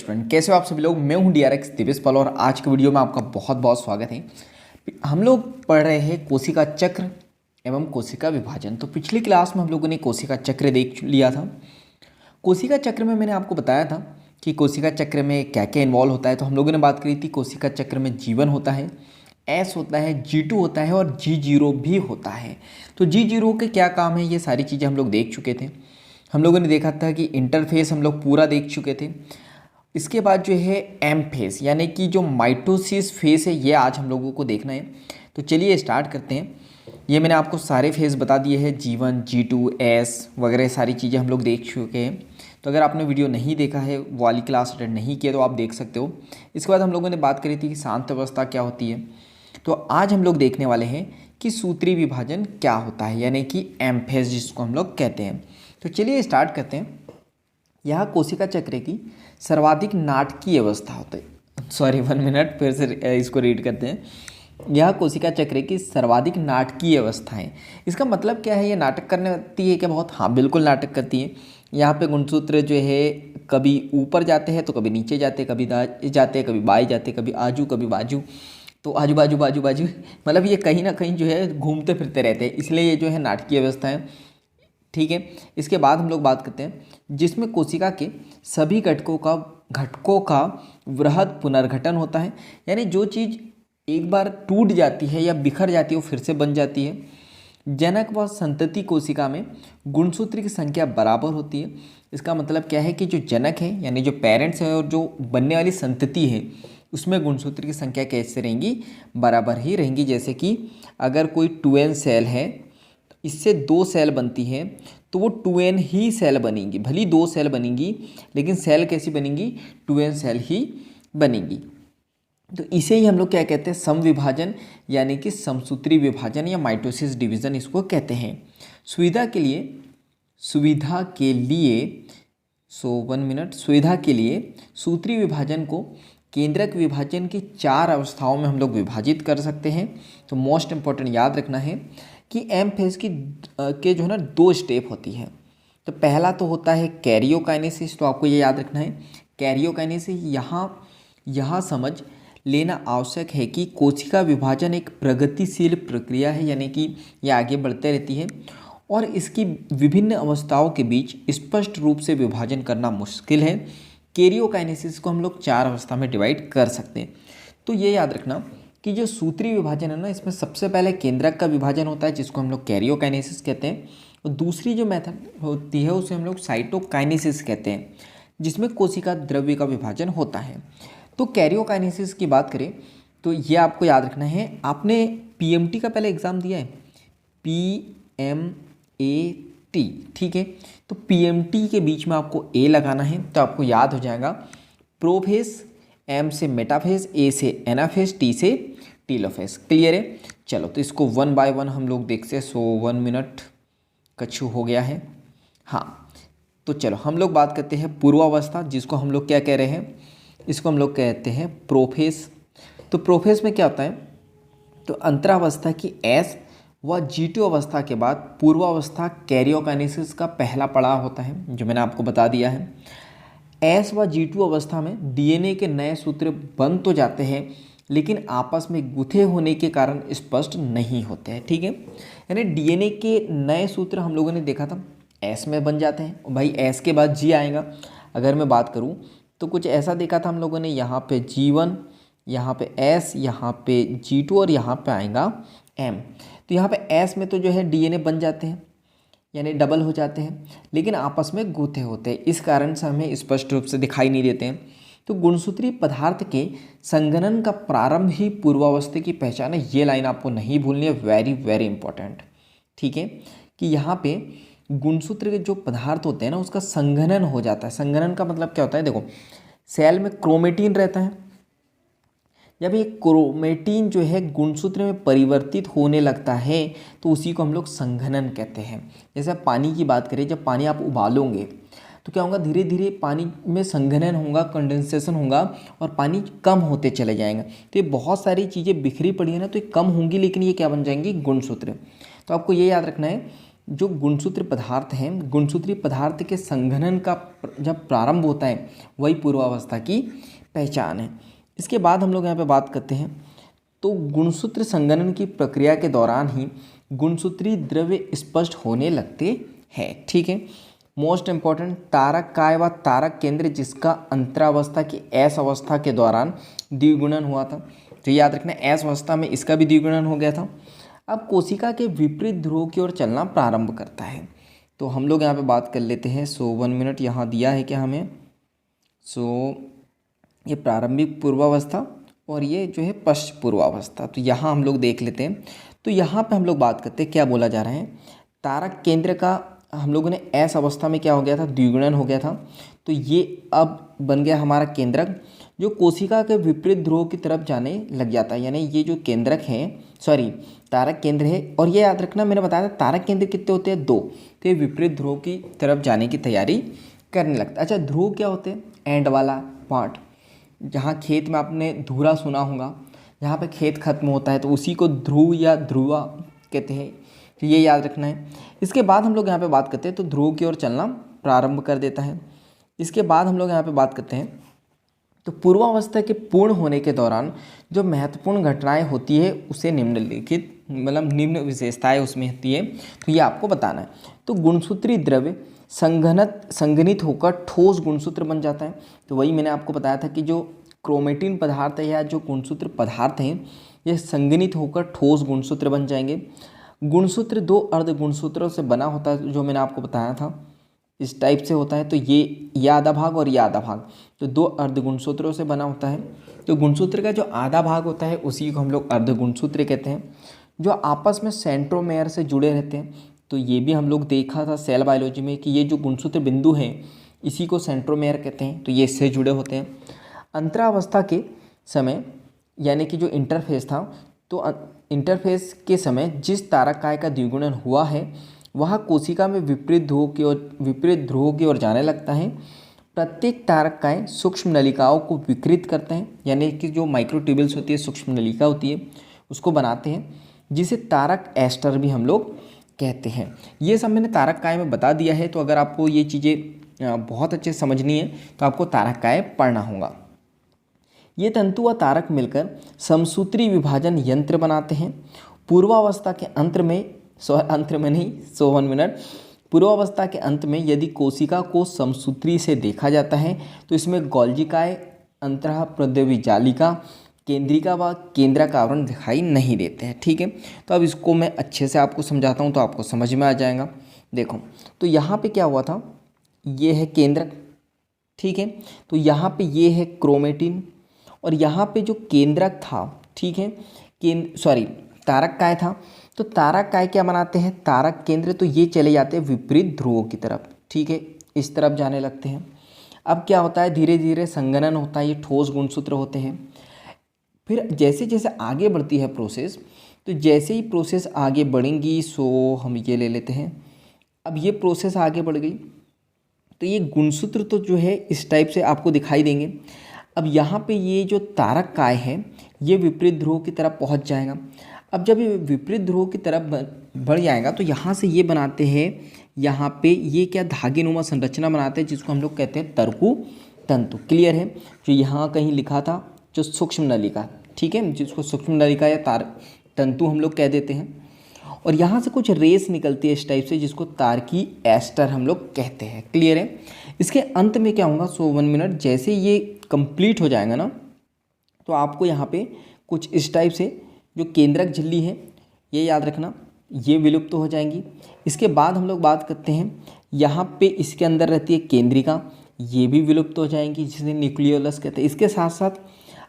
Student, कैसे हो आप सभी लोग। मैं हूं डीआरएक्स दिवेश पाल और आज के वीडियो में आपका बहुत बहुत स्वागत है। हम लोग पढ़ रहे हैं कोशिका चक्र एवं कोशिका विभाजन। तो पिछली क्लास में हम लोगों ने कोशिका चक्र देख लिया था। कोशिका चक्र में मैंने आपको बताया था कि कोशिका चक्र में क्या क्या इन्वॉल्व होता है। तो हम लोगों ने बात करी थी कोशिका चक्र में G1 होता है, S होता है, G2 होता है और G0 भी होता है। तो G0 के क्या काम है, ये सारी चीज़ें हम लोग देख चुके थे। हम लोगों ने देखा था कि इंटरफेस हम लोग पूरा देख चुके थे। इसके बाद जो है एम फेस यानी कि जो माइटोसिस फेस है, ये आज हम लोगों को देखना है। तो चलिए स्टार्ट करते हैं। ये मैंने आपको सारे फेस बता दिए हैं, G1, G2, S वगैरह सारी चीज़ें हम लोग देख चुके हैं। तो अगर आपने वीडियो नहीं देखा है, वो वाली क्लास अटेंड नहीं किया, तो आप देख सकते हो। इसके बाद हम लोगों ने बात करी थी कि शांत अवस्था क्या होती है। तो आज हम लोग देखने वाले हैं कि सूत्री विभाजन क्या होता है, यानी कि एम फेस जिसको हम लोग कहते हैं। तो चलिए स्टार्ट करते हैं। यह कोशिका चक्र की सर्वाधिक नाटकीय अवस्था होती है। सॉरी 1 मिनट, फिर से इसको रीड करते हैं। यह कोशिका चक्र की सर्वाधिक नाटकीय अवस्था है। इसका मतलब क्या है, ये नाटक करने लगती है क्या? बहुत, हाँ बिल्कुल नाटक करती है। यहाँ पे गुणसूत्र जो है कभी ऊपर जाते हैं तो कभी नीचे जाते हैं, कभी दाएं जाते हैं, कभी बाएं जाते हैं, कभी आजू कभी बाजू। तो आजू बाजू बाजू बाजू मतलब ये कहीं ना कहीं जो है घूमते फिरते रहते हैं, इसलिए ये जो है नाटकीय अवस्था है। ठीक है। इसके बाद हम लोग बात करते हैं जिसमें कोशिका के सभी घटकों का वृहद पुनर्गठन होता है। यानी जो चीज़ एक बार टूट जाती है या बिखर जाती है वो फिर से बन जाती है। जनक व संतति कोशिका में गुणसूत्र की संख्या बराबर होती है। इसका मतलब क्या है कि जो जनक है यानी जो पेरेंट्स है और जो बनने वाली संतति है, उसमें गुणसूत्र की संख्या कैसे रहेंगी? बराबर ही रहेंगी। जैसे कि अगर कोई 2n सेल है, इससे 2 सेल बनती है, तो वो 2n ही सेल बनेंगी। भली 2 सेल बनेंगी, लेकिन सेल कैसी बनेंगी? 2n सेल ही बनेंगी। तो इसे ही हम लोग क्या कहते हैं? समविभाजन यानी कि समसूत्री विभाजन या माइटोसिस डिवीजन इसको कहते हैं। सुविधा के लिए सूत्री विभाजन को केंद्रक विभाजन की 4 अवस्थाओं में हम लोग विभाजित कर सकते हैं। तो मोस्ट इंपॉर्टेंट याद रखना है कि एम फेज के जो है ना 2 स्टेप होती है। तो पहला तो होता है कैरियोकाइनेसिस। तो आपको ये याद रखना है कैरियोकाइनेसिस। यहाँ समझ लेना आवश्यक है कि कोशिका विभाजन एक प्रगतिशील प्रक्रिया है, यानी कि ये आगे बढ़ते रहती है और इसकी विभिन्न अवस्थाओं के बीच स्पष्ट रूप से विभाजन करना मुश्किल है। कैरियोकाइनेसिस को हम लोग 4 अवस्था में डिवाइड कर सकते हैं। तो ये याद रखना कि जो सूत्री विभाजन है ना, इसमें सबसे पहले केंद्रक का विभाजन होता है जिसको हम लोग कैरियोकाइनेसिस कहते हैं। और दूसरी जो मेथड होती है उसे हम लोग साइटोकाइनेसिस कहते हैं, जिसमें कोशिका द्रव्य का विभाजन होता है। तो कैरियोकाइनेसिस की बात करें तो ये आपको याद रखना है। आपने पीएमटी का पहले एग्जाम दिया है, PMAT, ठीक है। तो पीएमटी के बीच में आपको ए लगाना है, तो आपको याद हो जाएगा प्रोफेस, एम से मेटाफेस, ए से एनाफेस, टी से टीलोफेस। क्लियर है? चलो तो इसको 1 बाय 1 हम लोग देखते हैं। सो 1 मिनट कछु हो गया है। हाँ, तो चलो हम लोग बात करते हैं पूर्वावस्था, जिसको हम लोग क्या कह रहे हैं? इसको हम लोग कहते हैं प्रोफेस। तो प्रोफेस में क्या होता है? तो अंतरावस्था की S व G2 अवस्था के बाद पूर्वावस्था कैरियोकाइनेसिस का पहला पड़ाव होता है, जो मैंने आपको बता दिया है। S व G2 अवस्था में DNA के नए सूत्र बन तो जाते हैं, लेकिन आपस में गुथे होने के कारण स्पष्ट नहीं होते हैं। ठीक है, यानी DNA के नए सूत्र हम लोगों ने देखा था S में बन जाते हैं। भाई S के बाद G आएगा। अगर मैं बात करूं तो कुछ ऐसा देखा था हम लोगों ने, यहाँ पे G1, यहाँ पे S, यहाँ पे G2 और यहाँ पे आएगा M। तो यहाँ पे S में तो जो है DNA बन जाते हैं, यानी डबल हो जाते हैं, लेकिन आपस में गुथे होते हैं। इस कारण से हमें स्पष्ट रूप से दिखाई नहीं देते हैं। तो गुणसूत्री पदार्थ के संघनन का प्रारंभ ही पूर्वावस्था की पहचान है। ये लाइन आपको नहीं भूलनी है, वेरी वेरी इंपॉर्टेंट। ठीक है, कि यहाँ पे गुणसूत्र के जो पदार्थ होते हैं ना, उसका संघनन हो जाता है। संघनन का मतलब क्या होता है? देखो, सेल में क्रोमेटिन रहता है। जब ये क्रोमेटिन जो है गुणसूत्र में परिवर्तित होने लगता है तो उसी को हम लोग संघनन कहते हैं। जैसे आप पानी की बात करें, जब पानी आप उबालोगे तो क्या होगा? धीरे धीरे पानी में संघनन होगा, कंडेंसेशन होगा और पानी कम होते चले जाएंगे। तो ये बहुत सारी चीज़ें बिखरी पड़ी है ना, तो ये कम होंगी, लेकिन ये क्या बन जाएंगी? गुणसूत्र। तो आपको ये याद रखना है जो गुणसूत्र पदार्थ हैं, गुणसूत्री पदार्थ के संघनन का जब प्रारंभ होता है वही पूर्वावस्था की पहचान है। इसके बाद हम लोग यहाँ पे बात करते हैं तो गुणसूत्र संघनन की प्रक्रिया के दौरान ही गुणसूत्री द्रव्य स्पष्ट होने लगते हैं। ठीक है, मोस्ट इंपॉर्टेंट, तारक काय व तारक केंद्र जिसका अंतरावस्था की एस अवस्था के दौरान द्विगुणन हुआ था। तो याद रखना एस अवस्था में इसका भी द्विगुणन हो गया था। अब कोशिका के विपरीत ध्रुव की ओर चलना प्रारंभ करता है। तो हम लोग यहाँ पे बात कर लेते हैं। 1 मिनट यहाँ दिया है क्या हमें। ये प्रारंभिक पूर्वावस्था और ये जो है पश्च पूर्वावस्था। तो यहाँ हम लोग देख लेते हैं। तो यहाँ पे हम लोग बात करते हैं क्या बोला जा रहा है, तारक केंद्र का हम लोगों ने एस अवस्था में क्या हो गया था, द्विगुणन हो गया था। तो ये अब बन गया हमारा केंद्रक जो कोशिका के विपरीत ध्रुव की तरफ जाने लग जाता है। यानी ये जो केंद्रक है, सॉरी तारक केंद्र है, और ये याद रखना मैंने बताया था तारक केंद्र कितने होते हैं, 2। तो ये विपरीत ध्रुव की तरफ जाने की तैयारी करने लगता है। अच्छा, ध्रुव क्या होते हैं, एंड वाला पार्ट, जहाँ खेत में आपने धुरा सुना होगा, जहाँ पे खेत खत्म होता है तो उसी को ध्रुव या ध्रुवा कहते हैं। तो ये याद रखना है। इसके बाद हम लोग यहाँ पे बात करते हैं तो ध्रुव की ओर चलना प्रारंभ कर देता है। इसके बाद हम लोग यहाँ पे बात करते हैं तो पूर्वावस्था के पूर्ण होने के दौरान जो महत्वपूर्ण घटनाएं होती है उसे निम्नलिखित मतलब निम्न विशेषताएं उसमें होती है, तो ये आपको बताना है। तो गुणसूत्री द्रव्य संघनित होकर ठोस गुणसूत्र बन जाता है। तो वही मैंने आपको बताया था कि जो क्रोमेटिन पदार्थ है या जो गुणसूत्र पदार्थ हैं ये संघनित होकर ठोस गुणसूत्र बन जाएंगे। गुणसूत्र 2 अर्ध गुणसूत्रों से बना होता है, जो मैंने आपको बताया था इस टाइप से होता है। तो ये आधा भाग और ये आधा भाग, तो 2 अर्ध गुणसूत्रों से बना होता है। तो गुणसूत्र का जो आधा भाग होता है उसी को हम लोग अर्ध गुणसूत्र कहते हैं, जो आपस में सेंट्रोमेयर से जुड़े रहते हैं। तो ये भी हम लोग देखा था सेल बायोलॉजी में कि ये जो गुणसूत्र बिंदु हैं इसी को सेंट्रोमेयर कहते हैं। तो ये इससे जुड़े होते हैं। अंतरावस्था के समय यानी कि जो इंटरफेस था, तो इंटरफेस के समय जिस तारक काय का द्विगुणन हुआ है वह कोशिका में विपरीत ध्रुवों की ओर जाने लगता है। प्रत्येक तारक काय सूक्ष्म नलिकाओं को विकृत करते हैं, यानी कि जो माइक्रोट्यूब्यूल्स होती है, सूक्ष्म नलिका होती है, उसको बनाते हैं, जिसे तारक एस्टर भी हम लोग कहते हैं। ये सब मैंने तारक काय में बता दिया है। तो अगर आपको ये चीज़ें बहुत अच्छे से समझनी है तो आपको तारक काय पढ़ना होगा। ये तंतु व तारक मिलकर समसूत्री विभाजन यंत्र बनाते हैं। पूर्वावस्था के अंत में 1 मिनट, पूर्वावस्था के अंत में यदि कोशिका को समसूत्री से देखा जाता है तो इसमें गोल्जिकाय, अंतः प्रद्रव्य जालिका, केंद्रिका व केंद्रक आवरण दिखाई नहीं देते हैं। ठीक है, तो अब इसको मैं अच्छे से आपको समझाता हूँ तो आपको समझ में आ जाएगा। देखो, तो यहाँ पे क्या हुआ था, ये है केंद्रक, ठीक है, तो यहाँ पे ये है क्रोमेटिन, और यहाँ पे जो केंद्रक था, ठीक है, तारक काय था। तो तारक काय क्या बनाते हैं, तारक केंद्र, तो ये चले जाते हैं विपरीत ध्रुवों की तरफ। ठीक है, इस तरफ जाने लगते हैं। अब क्या होता है, धीरे धीरे संघनन होता है, ये ठोस गुणसूत्र होते हैं। फिर जैसे जैसे आगे बढ़ती है प्रोसेस, तो जैसे ही प्रोसेस आगे बढ़ेंगी, सो हम ये ले लेते हैं। अब ये प्रोसेस आगे बढ़ गई तो ये गुणसूत्र तो जो है इस टाइप से आपको दिखाई देंगे। अब यहाँ पे ये जो तारक काय है ये विपरीत ध्रुव की तरफ पहुँच जाएगा। अब जब ये विपरीत ध्रुव की तरफ बढ़ जाएगा तो यहाँ से ये बनाते हैं, यहाँ पे ये क्या धागेनुमा संरचना बनाते हैं, जिसको हम लोग कहते हैं तरकु तंतु। क्लियर है, जो यहाँ कहीं लिखा था जो सूक्ष्म नलिका, ठीक है, जिसको सूक्ष्म नलिका या तार तंतु हम लोग कह देते हैं। और यहाँ से कुछ रेस निकलती है इस टाइप से, जिसको तारकी एस्टर हम लोग कहते हैं। क्लियर है, इसके अंत में क्या होगा, 1 मिनट जैसे ये कंप्लीट हो जाएगा ना, तो आपको यहाँ पे कुछ इस टाइप से जो केंद्रक झिल्ली है ये याद रखना, ये विलुप्त हो जाएंगी। इसके बाद हम लोग बात करते हैं, यहाँ पे इसके अंदर रहती है केंद्रिका, ये भी विलुप्त हो जाएंगी, जिसे न्यूक्लियोलस कहते हैं। इसके साथ साथ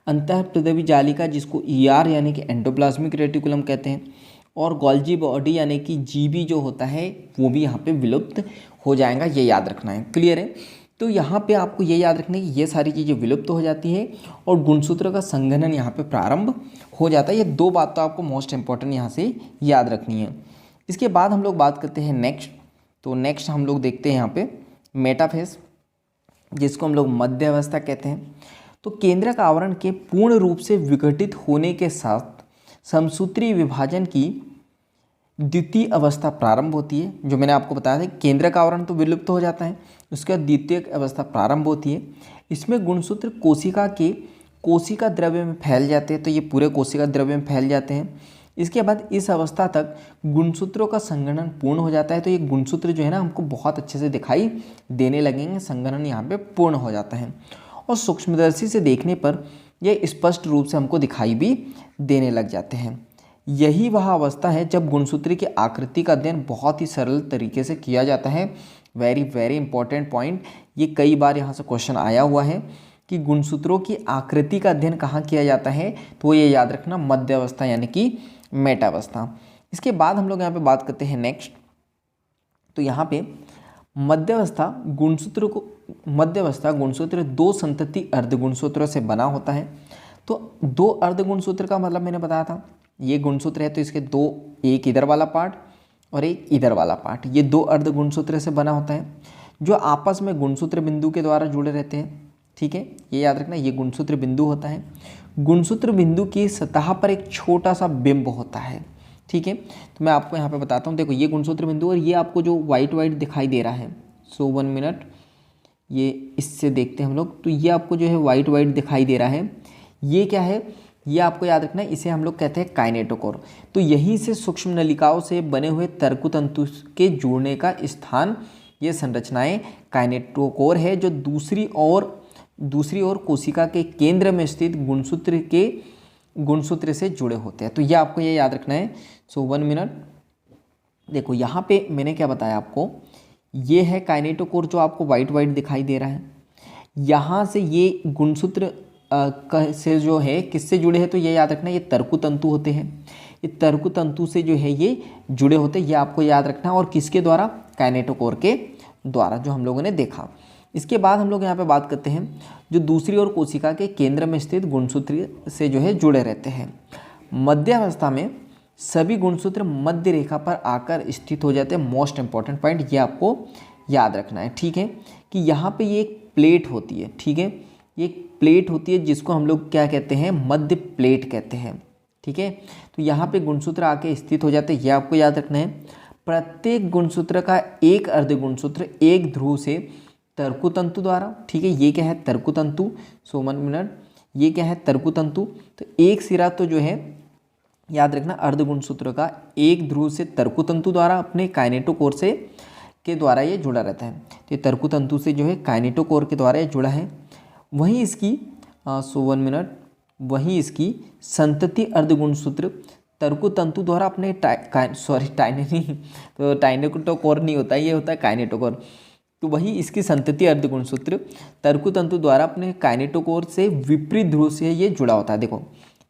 अंतः प्रद्रव्य जालिका, जिसको ER यानी कि एंडोप्लाज्मिक रेटिकुलम कहते हैं, और गोल्जी बॉडी यानी कि GB जो होता है वो भी यहाँ पे विलुप्त हो जाएगा, ये याद रखना है। क्लियर है, तो यहाँ पे आपको ये याद रखना है कि ये सारी चीज़ें विलुप्त हो जाती है और गुणसूत्र का संघनन यहाँ पे प्रारंभ हो जाता है। ये 2 बात तो आपको मोस्ट इंपॉर्टेंट यहाँ से याद रखनी है। इसके बाद हम लोग बात करते हैं नेक्स्ट। तो नेक्स्ट हम लोग देखते हैं यहाँ पे मेटाफेज, जिसको हम लोग मध्य अवस्था कहते हैं। तो केंद्रक आवरण के पूर्ण रूप से विघटित होने के साथ समसूत्री विभाजन की द्वितीय अवस्था प्रारंभ होती है, जो मैंने आपको बताया था केंद्रक आवरण तो विलुप्त हो जाता है, उसके बाद द्वितीय अवस्था प्रारंभ होती है। इसमें गुणसूत्र कोशिका द्रव्य में फैल जाते हैं, तो ये पूरे कोशिका द्रव्य में फैल जाते हैं। इसके बाद इस अवस्था तक गुणसूत्रों का संगठन पूर्ण हो जाता है, तो ये गुणसूत्र जो है ना हमको बहुत अच्छे से दिखाई देने लगेंगे, संगठन यहाँ पे पूर्ण हो जाता है और सूक्ष्मदर्शी से देखने पर यह स्पष्ट रूप से हमको दिखाई भी देने लग जाते हैं। यही वह अवस्था है जब गुणसूत्र की आकृति का अध्ययन बहुत ही सरल तरीके से किया जाता है। वेरी वेरी इंपॉर्टेंट पॉइंट, ये कई बार यहाँ से क्वेश्चन आया हुआ है कि गुणसूत्रों की आकृति का अध्ययन कहाँ किया जाता है, तो ये याद रखना मध्य अवस्था यानी कि मेटावस्था। इसके बाद हम लोग यहाँ पे बात करते हैं नेक्स्ट। तो यहाँ पे मध्यावस्था गुणसूत्र दो संतति अर्धगुणसूत्रों से बना होता है। तो दो अर्धगुणसूत्र का मतलब मैंने बताया था, ये गुणसूत्र है तो इसके दो, एक इधर वाला पार्ट और एक इधर वाला पार्ट, ये दो अर्धगुणसूत्र से बना होता है जो आपस में गुणसूत्र बिंदु के द्वारा जुड़े रहते हैं। ठीक है, ये याद रखना, ये गुणसूत्र बिंदु होता है। गुणसूत्र बिंदु की सतह पर एक छोटा सा बिंब होता है। ठीक है, तो मैं आपको यहाँ पे बताता हूँ। देखो ये गुणसूत्र बिंदु और ये आपको जो वाइट दिखाई दे रहा है, सो 1 मिनट, ये इससे देखते हैं हम लोग। तो ये आपको जो है वाइट दिखाई दे रहा है, ये क्या है, ये आपको याद रखना है, इसे हम लोग कहते हैं काइनेटोकोर। तो यहीं से सूक्ष्म नलिकाओं से बने हुए तर्कुतंतु के जुड़ने का स्थान, ये संरचनाएं काइनेटोकोर है, जो दूसरी ओर कोशिका के केंद्र में स्थित गुणसूत्र से जुड़े होते हैं। तो ये आपको ये याद रखना है। सो 1 मिनट, देखो यहाँ पे मैंने क्या बताया आपको, ये है काइनेटोकोर जो आपको वाइट दिखाई दे रहा है। यहाँ से ये गुणसूत्र से जो है किससे जुड़े हैं, तो ये याद रखना, ये तर्कुतंतु होते हैं। ये तर्कुतंतु से जो है ये जुड़े होते हैं, ये आपको याद रखना है। और किसके द्वारा, काइनेटोकोर के द्वारा, जो हम लोगों ने देखा। इसके बाद हम लोग यहाँ पे बात करते हैं जो दूसरी ओर कोशिका के केंद्र में स्थित गुणसूत्र से जो है जुड़े रहते हैं। मध्यावस्था में सभी गुणसूत्र मध्य रेखा पर आकर स्थित हो जाते हैं। मोस्ट इंपॉर्टेंट पॉइंट ये आपको याद रखना है। ठीक है, कि यहाँ पे ये एक प्लेट होती है। ठीक है, ये एक प्लेट होती है जिसको हम लोग क्या कहते हैं, मध्य प्लेट कहते हैं। ठीक है, तो यहाँ पे गुणसूत्र आके स्थित हो जाते हैं, ये आपको याद रखना है। प्रत्येक गुणसूत्र का एक अर्धगुणसूत्र एक ध्रुव से तर्कुतंतु द्वारा, ठीक है, ये क्या है, तर्कुतंतु। सो 1 मिनट, ये क्या है, तर्कुतंतु। तो एक सिरा तो जो है याद रखना, अर्धगुणसूत्र का एक ध्रुव से तर्कुतंतु द्वारा अपने काइनेटोकोर से के द्वारा ये जुड़ा रहता है। तो ये तर्कुतंतु से जो है काइनेटोकोर के द्वारा ये जुड़ा है। वहीं इसकी सो 1 मिनट, वहीं इसकी संतति अर्धगुणसूत्र तर्कुतंतु द्वारा अपने टाइनेटोकोर नहीं होता, ये होता है काइनेटोकोर। तो वही इसकी संतति अर्धगुणसूत्र तर्कुतंतु द्वारा अपने काइनेटोकोर से विपरीत ध्रुव से ये जुड़ा होता है। देखो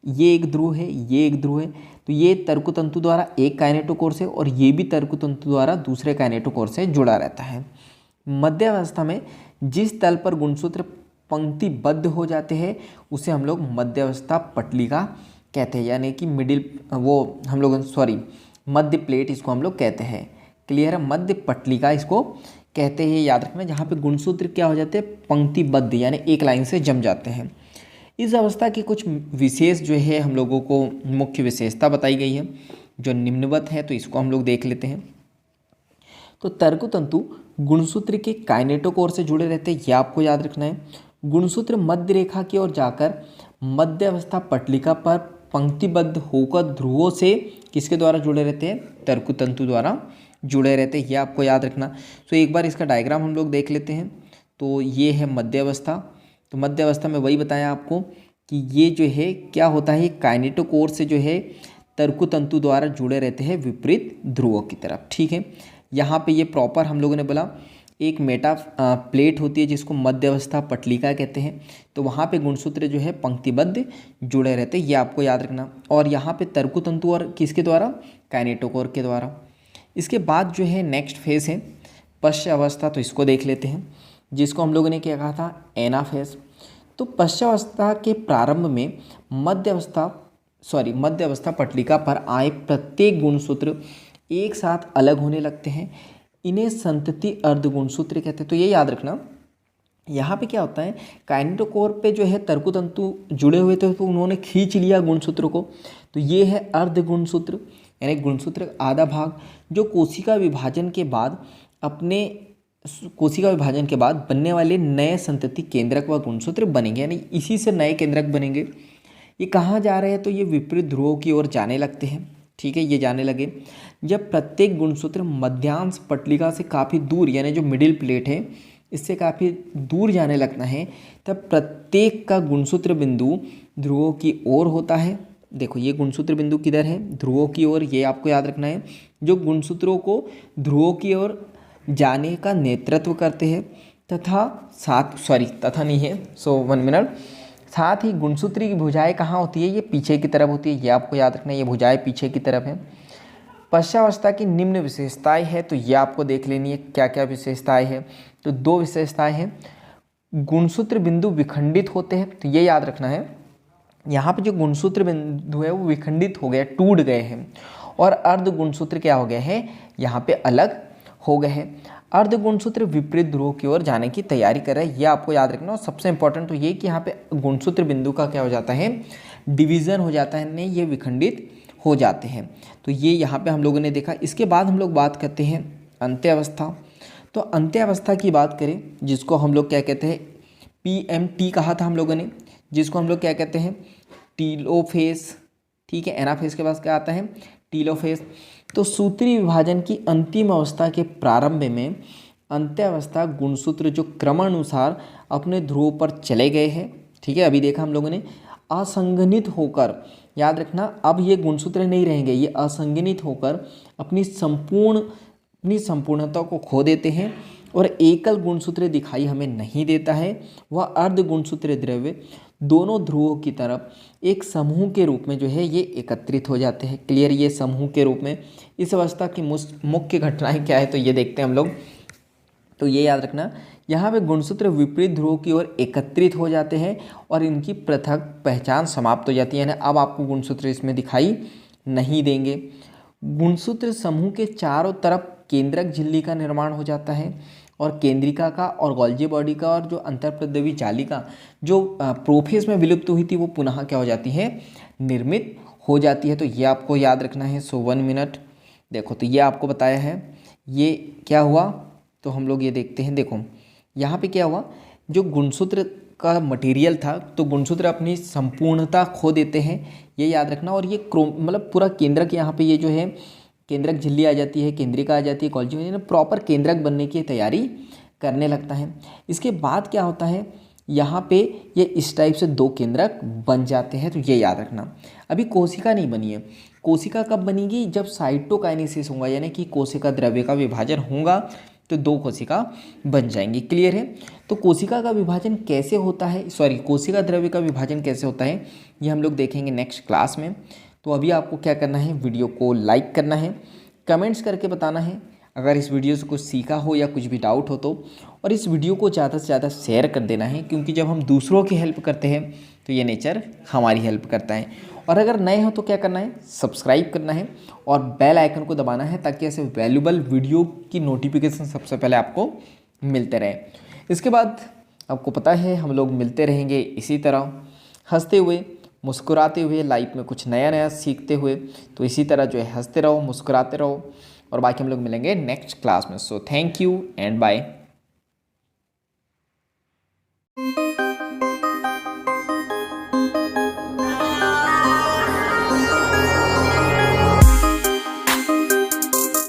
ये एक ध्रुव है, ये एक ध्रुव है, तो ये तर्कुतंतु द्वारा एक काइनेटोकोर से और ये भी तर्कुतंतु द्वारा दूसरे काइनेटोकोर से जुड़ा रहता है। मध्यावस्था में जिस तल पर गुणसूत्र पंक्तिबद्ध हो जाते हैं उसे हम लोग मध्यावस्था पटलिका कहते हैं, यानी कि मध्य प्लेट इसको हम लोग कहते हैं। क्लियर है, मध्य पटलिका इसको कहते हैं, याद रखना। जहाँ पे गुणसूत्र क्या हो जाते हैं, पंक्तिबद्ध यानी एक लाइन से जम जाते हैं। इस अवस्था की कुछ विशेष जो है हम लोगों को मुख्य विशेषता बताई गई है जो निम्नवत है, तो इसको हम लोग देख लेते हैं। तो तर्कुतंतु गुणसूत्र के काइनेटोकोर से जुड़े रहते हैं, यह आपको याद रखना है। गुणसूत्र मध्य रेखा की ओर जाकर मध्यावस्था पटलिका पर पंक्तिबद्ध होकर ध्रुवों से किसके द्वारा जुड़े रहते हैं, तर्कुतंतु द्वारा जुड़े रहते हैं, यह आपको याद रखना। तो एक बार इसका डायग्राम हम लोग देख लेते हैं। तो ये है मध्यावस्था। तो मध्यावस्था में वही बताया आपको कि ये जो है क्या होता है, काइनेटोकोर से जो है तर्कुतंतु द्वारा जुड़े रहते हैं विपरीत ध्रुवों की तरफ। ठीक है, यहाँ पे ये प्रॉपर हम लोगों ने बोला एक मेटा प्लेट होती है जिसको मध्यावस्था पटलिका कहते हैं। तो वहाँ पे गुणसूत्र जो है पंक्तिबद्ध जुड़े रहते हैं, ये आपको याद रखना। और यहाँ पे तर्कुतंतु और किसके द्वारा, काइनेटोकोर के द्वारा। इसके बाद जो है नेक्स्ट फेज है पश्चावस्था, तो इसको देख लेते हैं, जिसको हम लोगों ने क्या कहा था, एनाफेज। तो पश्चावस्था के प्रारंभ में मध्यावस्था पटलिका पर आए प्रत्येक गुणसूत्र एक साथ अलग होने लगते हैं, इन्हें संतति अर्धगुणसूत्र कहते हैं। तो ये याद रखना, यहाँ पे क्या होता है, काइनेटोकोर पे जो है तर्कुतंतु जुड़े हुए थे तो उन्होंने खींच लिया गुणसूत्र को, तो ये है अर्धगुणसूत्र। यानी गुणसूत्र आधा भाग जो कोशिका विभाजन के बाद बनने वाले नए संतति केंद्रक व गुणसूत्र बनेंगे, यानी इसी से नए केंद्रक बनेंगे। ये कहाँ जा रहे हैं तो ये विपरीत ध्रुवों की ओर जाने लगते हैं। ठीक है, ये जाने लगे जब प्रत्येक गुणसूत्र मध्यांश पटलिका से काफ़ी दूर, यानी जो मिडिल प्लेट है इससे काफ़ी दूर जाने लगता है, तब प्रत्येक का गुणसूत्र बिंदु ध्रुवों की ओर होता है। देखो ये गुणसूत्र बिंदु किधर है, ध्रुवों की ओर, ये आपको याद रखना है। जो गुणसूत्रों को ध्रुवों की ओर जाने का नेतृत्व करते हैं तथा नहीं है, 1 मिनट। साथ ही गुणसूत्री की भुजाएं कहाँ होती है, ये पीछे की तरफ होती है, ये आपको याद रखना है, ये भुजाएं पीछे की तरफ है। पश्चावस्था की निम्न विशेषताएं है, तो ये आपको देख लेनी है क्या क्या विशेषताएं हैं। तो 2 विशेषताएं हैं, गुणसूत्र बिंदु विखंडित होते हैं, तो ये याद रखना है। यहाँ पे जो गुणसूत्र बिंदु है वो विखंडित हो गए, टूट गए हैं, और अर्ध गुणसूत्र क्या हो गए हैं, यहाँ पे अलग हो गए हैं। अर्ध गुणसूत्र विपरीत ध्रुव की ओर जाने की तैयारी कर रहे हैं, ये आपको याद रखना। और सबसे इंपॉर्टेंट तो ये कि यहाँ पे गुणसूत्र बिंदु का क्या हो जाता है, डिवीज़न हो जाता है, नहीं ये विखंडित हो जाते हैं। तो ये यहाँ पे हम लोगों ने देखा। इसके बाद हम लोग बात करते हैं अंत्यावस्था। तो अंत्यावस्था की बात करें, जिसको हम लोग क्या कहते हैं, PMT कहा था हम लोगों ने, जिसको हम लोग क्या कहते हैं, टीलोफेज। ठीक है, एनाफेज के पास क्या आता है, टीलोफेज। तो सूत्री विभाजन की अंतिम अवस्था के प्रारंभ में अंत्यावस्था गुणसूत्र जो क्रमानुसार अपने ध्रुव पर चले गए हैं। ठीक है, अभी देखा हम लोगों ने, असंगनित होकर, याद रखना, अब ये गुणसूत्र नहीं रहेंगे, ये असंगनित होकर अपनी संपूर्णता को खो देते हैं और एकल गुणसूत्र दिखाई हमें नहीं देता है। वह अर्ध गुणसूत्र द्रव्य दोनों ध्रुवों की तरफ एक समूह के रूप में जो है ये एकत्रित हो जाते हैं। क्लियर, ये समूह के रूप में। इस अवस्था की मुख्य घटनाएं क्या है तो ये देखते हैं हम लोग। तो ये याद रखना, यहाँ पे गुणसूत्र विपरीत ध्रुवों की ओर एकत्रित हो जाते हैं और इनकी पृथक पहचान समाप्त हो जाती है, यानी अब आपको गुणसूत्र इसमें दिखाई नहीं देंगे। गुणसूत्र समूह के चारों तरफ केंद्रक झिल्ली का निर्माण हो जाता है और केंद्रिका का और गोल्जी बॉडी का और जो अंतर्प्रद्रवी जाली का जो प्रोफेज में विलुप्त हुई थी वो पुनः क्या हो जाती है, निर्मित हो जाती है। तो ये आपको याद रखना है। 1 मिनट। देखो तो ये आपको बताया है, ये क्या हुआ तो हम लोग ये देखते हैं। देखो यहाँ पे क्या हुआ, जो गुणसूत्र का मटेरियल था तो गुणसूत्र अपनी संपूर्णता खो देते हैं, ये याद रखना। और ये मतलब पूरा केंद्रक, यहाँ पे ये जो है केंद्रक झिल्ली आ जाती है, केंद्रिका आ जाती है, गोल्जी प्रॉपर केंद्रक बनने की तैयारी करने लगता है। इसके बाद क्या होता है, यहाँ पे ये इस टाइप से 2 केंद्रक बन जाते हैं, तो ये याद रखना। अभी कोशिका नहीं बनी है, कोशिका कब बनेगी, जब साइटोकाइनेसिस होगा, यानी कि कोशिका द्रव्य का विभाजन होगा तो 2 कोशिका बन जाएंगी। क्लियर है। तो कोशिका का विभाजन कैसे होता है, कोशिका द्रव्य का विभाजन कैसे होता है, ये हम लोग देखेंगे नेक्स्ट क्लास में। तो अभी आपको क्या करना है, वीडियो को लाइक करना है, कमेंट्स करके बताना है अगर इस वीडियो से कुछ सीखा हो या कुछ भी डाउट हो तो, और इस वीडियो को ज़्यादा से ज़्यादा शेयर कर देना है, क्योंकि जब हम दूसरों की हेल्प करते हैं तो ये नेचर हमारी हेल्प करता है। और अगर नए हो तो क्या करना है, सब्सक्राइब करना है और बेल आइकन को दबाना है, ताकि ऐसे वैल्यूबल वीडियो की नोटिफिकेशन सबसे पहले आपको मिलते रहे। इसके बाद आपको पता है हम लोग मिलते रहेंगे इसी तरह, हंसते हुए मुस्कुराते हुए, लाइफ में कुछ नया नया सीखते हुए। तो इसी तरह जो है हंसते रहो, मुस्कुराते रहो, और बाकी हम लोग मिलेंगे नेक्स्ट क्लास में। So thank you and bye.